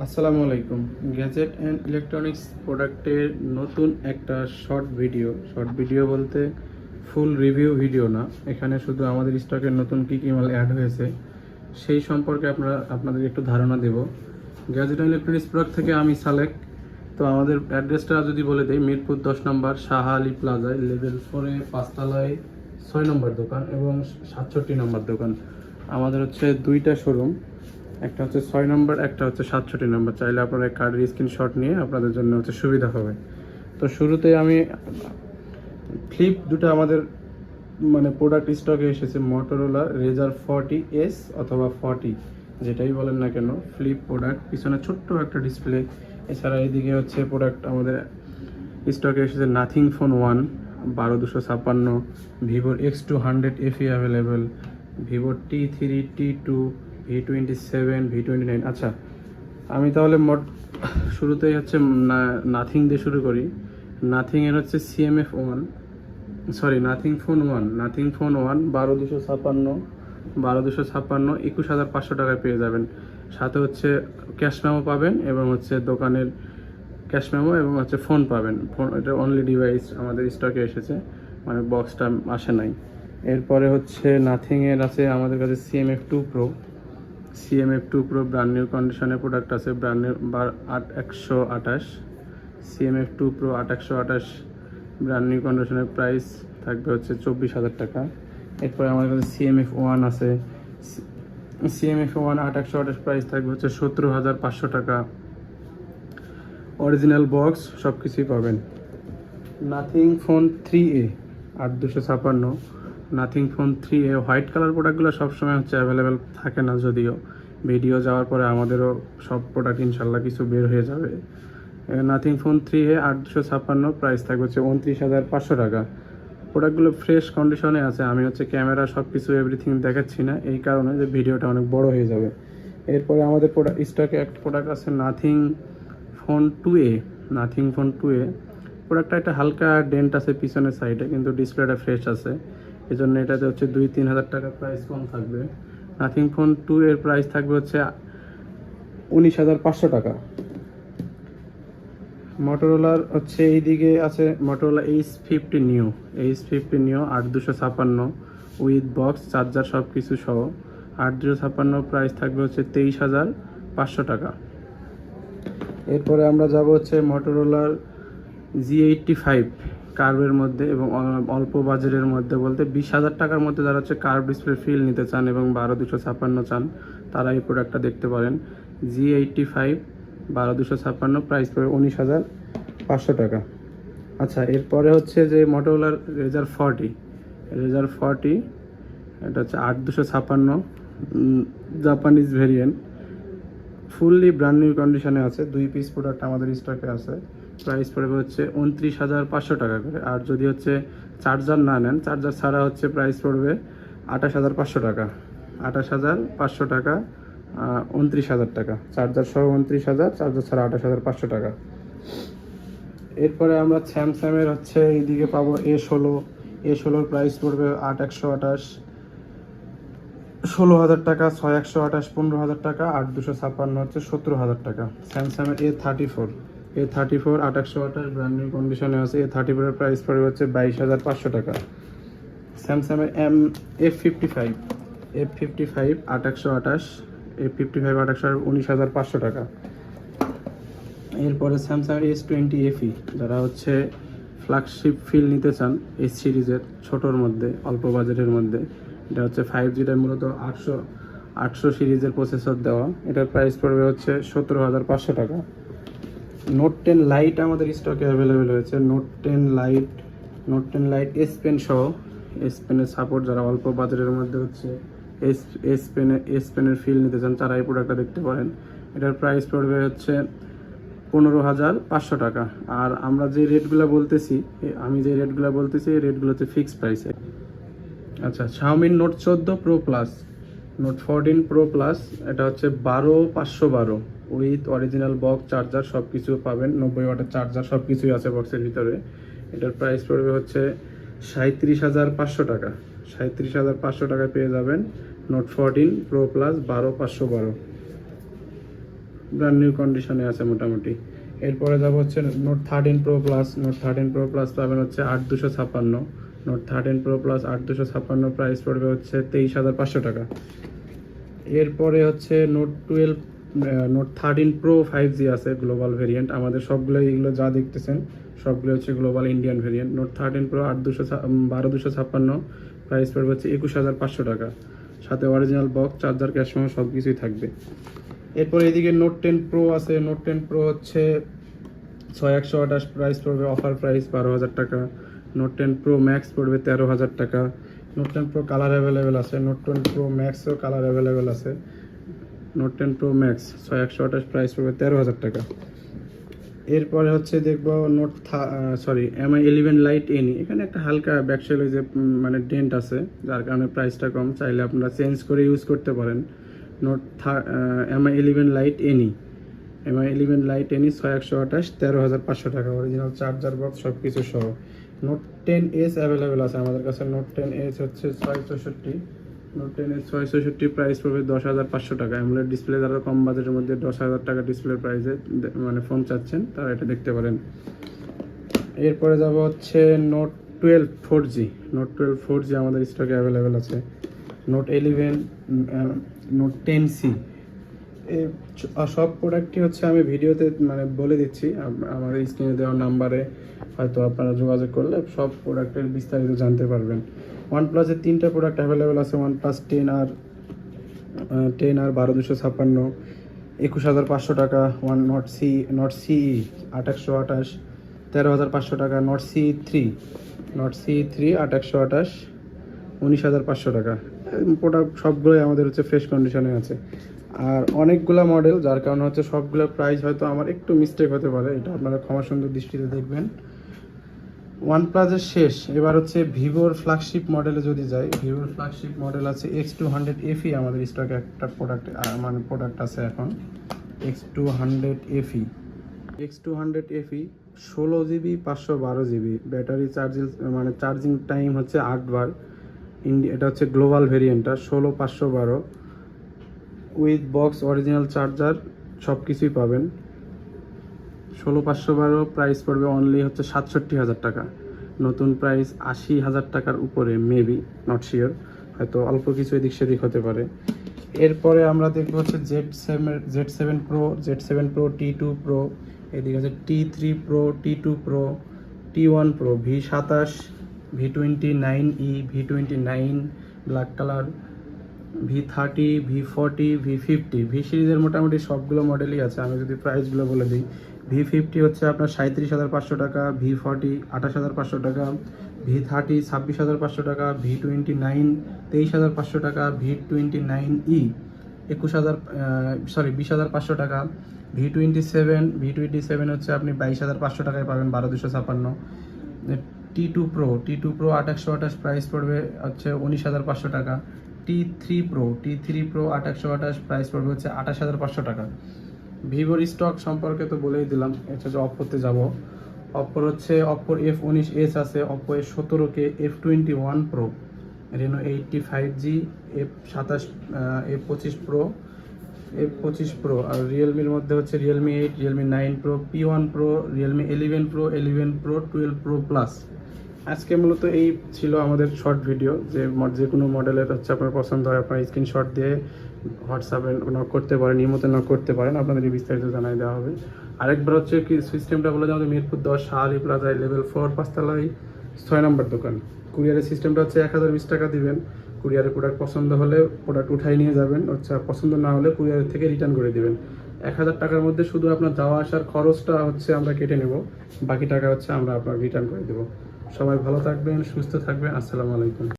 আসসালামু আলাইকুম। Gadget and electronics প্রোডাক্টের নতুন একটা শর্ট ভিডিও বলতে ফুল রিভিউ ভিডিও না। এখানে শুধু আমাদের স্টকের নতুন কী কী মাল অ্যাড হয়েছে সেই সম্পর্কে আপনাদের একটু ধারণা দেব। গ্যাজেট অ্যান্ড ইলেকট্রনিক্স প্রোডাক্ট থেকে আমি সালেক। তো আমাদের অ্যাড্রেসটা যদি বলে দিই, মিরপুর 10 নম্বর শাহ আলী প্লাজায় লেভেল 4-এ 5তলায় 6 নম্বর দোকান এবং 67 নম্বর দোকান। আমাদের হচ্ছে দুইটা শোরুম, একটা হচ্ছে 6 নম্বর, একটা হচ্ছে 67 নম্বর। চাইলে আপনারা কার্ডের স্ক্রিনশট নিয়ে আপনাদের জন্য হচ্ছে সুবিধা হবে। তো শুরুতে আমি দুটো আমাদের প্রোডাক্ট স্টকে এসেছে, মটোরোলা রেজার 40S অথবা 40, যেটাই বলেন না কেন, ফ্লিপ প্রোডাক্ট। পিছনে ছোট্ট একটা ডিসপ্লে। এছাড়া এইদিকে হচ্ছে প্রোডাক্ট আমাদের স্টকে এসেছে নাথিং ফোন 1 12256, ভিভোর X200 FE অ্যাভেলেবেল, ভিভোর T3, T2, V27, V29। আচ্ছা, আমি তাহলে শুরুতেই হচ্ছে নাথিং দিয়ে শুরু করি। নাথিংয়ের হচ্ছে নাথিং ফোন 1 12256, 21500 টাকায় পেয়ে যাবেন। সাথে হচ্ছে ক্যাশ মেমো পাবেন এবং হচ্ছে দোকানের ক্যাশ মেমো এবং হচ্ছে ফোন পাবেন। ফোন এটা অনলি ডিভাইস আমাদের স্টকে এসেছে, বক্সটা আসে নাই। এরপরে হচ্ছে নাথিংয়ের আছে আমাদের কাছে CMF2 Pro ব্র্যান্ড নিউ কন্ডিশনের প্রোডাক্ট আছে, brand new 8128, CMF2 Pro 8128 brand new কন্ডিশনের প্রাইস থাকবে হচ্ছে 24,000 টাকা। এরপরে আমাদের কাছে CMF1 আছে, CMF1 8128 প্রাইস থাকবে হচ্ছে 17,500 টাকা। অরিজিনাল বক্স সব কিছুই পাবেন। Nothing phone 3A 8256, nothing phone 3A white colour প্রোডাক্টগুলো সবসময় হচ্ছে অ্যাভেলেবেল থাকে না, যদিও ভিডিও যাওয়ার পরে আমাদেরও সব প্রোডাক্ট ইনশাল্লাহ কিছু বের হয়ে যাবে। নাথিং ফোন 3A 8256 প্রাইস থাকবে হচ্ছে 29,500 টাকা। প্রোডাক্টগুলো ফ্রেশ কন্ডিশনে আছে। আমি হচ্ছে ক্যামেরা সব কিছু এভরিথিং দেখাচ্ছি না, এই কারণে যে ভিডিওটা অনেক বড় হয়ে যাবে। এরপরে আমাদের স্টকে একটা প্রোডাক্ট আছে নাথিং ফোন 2A। প্রোডাক্টটা একটা হালকা ডেন্ট আছে পিছনের সাইডে, কিন্তু ডিসপ্লেটা ফ্রেশ আছে, এই জন্য এটাতে হচ্ছে 2-3 হাজার টাকা প্রাইস কম থাকবে। নাথিং ফোন 2 এর প্রাইস থাকবে হচ্ছে 19,500 টাকা। মটোরোলার হচ্ছে এইদিকে আছে Motorola H50 new 8256 with box charger সব কিছু সহ 8256 প্রাইস থাকবে হচ্ছে 23,500 টাকা। এরপরে আমরা যাব হচ্ছে মটোরোলার G85 কার্ভের মধ্যে এবং অল্প বাজেটের মধ্যে বলতে 20,000 টাকার মধ্যে যারা হচ্ছে কার্ভ ডিসপ্লে ফিল নিতে চান এবং 12256 চান, তারা এই প্রোডাক্টটা দেখতে পারেন। G85 12256 প্রাইস পড়বে 19,500 টাকা। আচ্ছা, এরপরে হচ্ছে যে মটোরোলার রেজার 40, এটা হচ্ছে 8256 Japanese variant, fully brand new কন্ডিশনে আছে। 2 পিস প্রোডাক্ট আমাদের স্টকে আছে। প্রাইস পড়বে হচ্ছে 29,500 টাকা করে। আর যদি হচ্ছে চার্জার না নেন, চার্জার ছাড়া হচ্ছে প্রাইস পড়বে 28,500 টাকা। 28,500 টাকা, 29,000 টাকা। চার্জার সহ 29,000, চার্জার ছাড়া 28,500 টাকা। এরপরে আমরা স্যামসাংয়ের হচ্ছে এইদিকে পাবো A16 প্রাইস পড়বে 8,128, 16,000 টাকা, 6,128, 15,000 টাকা, 8,256 হচ্ছে 17,000 টাকা। স্যামসাংয়ের A34 8,128 ব্র্যান্ড নিউ কন্ডিশনে আছে। A34 এর প্রাইস পড়বে হচ্ছে 22,500 টাকা। স্যামসাংয়ের F55 8,128, F55 8,128 19,500 টাকা। এরপরে স্যামসাংয়ের S20 FE, যারা হচ্ছে ফ্ল্যাগশিপ ফিল নিতে চান এই সিরিজের, ছোটোর মধ্যে অল্প বাজেটের মধ্যে, এটা হচ্ছে 5Gটা মূলত 800 সিরিজের প্রসেসর দেওয়া। এটার প্রাইস পড়বে হচ্ছে 17,500 টাকা। নোট 10 লাইট আমাদের স্টকে অ্যাভেলেবেল হয়েছে। Note ten Lite S Pen সহ, এস পেনের সাপোর্ট, যারা অল্প বাজেটের মধ্যে হচ্ছে এস পেনের ফিল নিতে চান তারা এই প্রোডাক্টটা দেখতে পারেন। এটার প্রাইস পড়বে হচ্ছে 15,500 টাকা। আর আমরা যে রেটগুলো বলতেছি, এই রেটগুলো হচ্ছে ফিক্সড প্রাইসে। আচ্ছা, Xiaomi note 14 Pro plus, note 14 Pro plus, এটা হচ্ছে 12,512 উইথ অরিজিনাল বক্স চার্জার সব কিছু পাবেন। 90 ওয়াটের চার্জার সব কিছুই আছে বক্সের ভিতরে। এটার প্রাইস পড়বে হচ্ছে 37,500 টাকা। 37,500 টাকায় পেয়ে যাবেন note 14 Pro plus 12,512। Brand new কন্ডিশনে আছে মোটামুটি। এরপরে যাব হচ্ছে note 13 pro plus. Note 13 pro plus পাবেন হচ্ছে 8256। নোট 13 প্রো প্লাস 8256 প্রাইস পড়বে হচ্ছে 23,500 টাকা। এরপরে হচ্ছে নোট 12 নোট 13 প্রো 5G আছে গ্লোবাল ভেরিয়েন্ট। আমাদের সবগুলো এগুলো যা দেখতেছেন সবগুলো হচ্ছে global Indian variant. Note 13 pro 12256 price পড়বে হচ্ছে 21,500 টাকা। সাথে original box, charger, cash memo সব কিছুই থাকবে। এরপরে এদিকে নোট 10 প্রো আছে। নোট 10 প্রো হচ্ছে 6128 প্রাইস পড়বে, অফার প্রাইস 12,000 টাকা। নোট 10 প্রো ম্যাক্স পড়বে 13,000 টাকা। নোট 10 প্রো কালার অ্যাভেলেবেল আছে। নোট 10 প্রো ম্যাক্সও কালার অ্যাভেলেবেল আছে। নোট 10 প্রো ম্যাক্স 6128 প্রাইস পড়বে 13,000 টাকা। এরপরে হচ্ছে দেখবো MI 11 লাইট এনি। এখানে একটা হালকা ব্যাকসেল যে মানে ডেন্ট আছে, যার কারণে প্রাইসটা কম, চাইলে আপনারা চেঞ্জ করে ইউজ করতে পারেন। Note MI 11 light any, MI 11 light any 6128 13,500 টাকা, অরিজিনাল চার্জার বক্স সব কিছু সহ। নোট 10s অ্যাভেলেবেল আছে আমাদের কাছে। নোট 10s হচ্ছে 664। নোট 10s 664 প্রাইস পড়বে 10,500 টাকা। অ্যামোলেড ডিসপ্লে, যারা কম বাজেটের মধ্যে 10,000 টাকা ডিসপ্লে প্রাইসে মানে ফোন চাচ্ছেন তারা এটা দেখতে পারেন। এরপরে যাব হচ্ছে নোট 12 4G। নোট 12 4G আমাদের স্টকে অ্যাভেলেবেল আছে। নোট 11, নোট 10C, এই সব প্রোডাক্টই হচ্ছে আমি ভিডিওতে মানে বলে দিচ্ছি। আমার স্ক্রিনে দেওয়া নাম্বারে হয়তো আপনারা যোগাযোগ করলে সব প্রোডাক্টের বিস্তারিত জানতে পারবেন। ওয়ানপ্লাসের 3টা প্রোডাক্ট অ্যাভেলেবেল আছে। ওয়ানপ্লাস 10 আর 12256 21,500 টাকা। নোট সিই 2828 13,500 টাকা। নোট সিই 3 2828 19,500 টাকা। প্রোডাক্ট সবগুলোই আমাদের হচ্ছে ফ্রেশ কন্ডিশনে আছে। আর অনেকগুলো মডেল, যার কারণে হচ্ছে সবগুলো প্রাইস হয়তো আমার একটু মিস্টেক হতে পারে, এটা আপনারা ক্ষমা সুন্দর দৃষ্টিতে দেখবেন। ওয়ানপ্লাসের শেষ, এবার হচ্ছে ভিভোর ফ্ল্যাগশিপ মডেলে যদি যাই, ভিভোর ফ্ল্যাগশিপ মডেল আছে X200 FE আমাদের স্টকে একটা প্রোডাক্ট আছে এখন। X200 FE 16GB 512GB battery, charging time হচ্ছে 8 বার। এটা হচ্ছে গ্লোবাল ভেরিয়েন্টটা 16512 উইথ বক্স, অরিজিনাল চার্জার সব কিছুই পাবেন। 16512 প্রাইস পড়বে অনলি হচ্ছে 67,000 টাকা। নতুন প্রাইস 80,000 টাকার উপরে, মেবি, নট শিওর, হয়তো অল্প কিছু এদিক সেদিক হতে পারে। এরপরে আমরা দেখবো হচ্ছে Z7 Pro T2 Pro, এদিকে আছে T3 Pro, T2 Pro, T1 Pro, V27, V29e, V29 black colour, V30, V40, V50, V সিরিজের মোটামুটি সবগুলো মডেলই আছে। আমি যদি প্রাইসগুলো বলে দিই, V50 হচ্ছে আপনার 37,500 টাকা, V40 28,500 টাকা, V30 26,500 টাকা, V29 23,500 টাকা, V29e 20,500 টাকা, V27 হচ্ছে আপনি 22,500 টাকায় পাবেন 12,256। T2 Pro 2828 প্রাইস পড়বে হচ্ছে 19,500 টাকা। T3 Pro 2828 প্রাইস পড়বে হচ্ছে 28,500 টাকা। ভিভোর স্টক সম্পর্কে তো বলেই দিলাম। এটা যে অপ্পোতে যাব, অপ্পোর হচ্ছে অপ্পোর F19s আছে, Oppo F17K, F21 Pro, Reno 80 5G, F25 Pro, আর রিয়েলমির মধ্যে হচ্ছে Realme 8, Realme 9 Pro, P1 Pro, Realme 11 Pro, 11 Pro, 12 Pro Plus। আজকে মূলত এই ছিল আমাদের শর্ট ভিডিও। যে কোনো মডেলের হচ্ছে আপনার পছন্দ হয়, আপনার স্ক্রিনশট দিয়ে হোয়াটসঅ্যাপে নক করতে পারেন, ইমোতে নক করতে পারেন, আপনাদের বিস্তারিত জানাই দেওয়া হবে। আরেকবার হচ্ছে কি সিস্টেমটা বলে যে আমাদের মিরপুর 10 শাহালি প্লাজায় লেভেল 4 5তলায় 6 নম্বর দোকান। কুরিয়ারের সিস্টেমটা হচ্ছে 1,020 টাকা দিবেন। কুরিয়ারের প্রোডাক্ট পছন্দ হলে প্রোডাক্ট উঠাই নিয়ে যাবেন, হচ্ছে পছন্দ না হলে কুরিয়ারের থেকে রিটার্ন করে দিবেন। 1,000 টাকার মধ্যে শুধু আপনার যাওয়া আসার খরচটা হচ্ছে আমরা কেটে নেব, বাকি টাকা হচ্ছে আমরা আপনার রিটার্ন করে দেবো। সবাই ভালো থাকবেন, সুস্থ থাকবেন। আসসালামু আলাইকুম।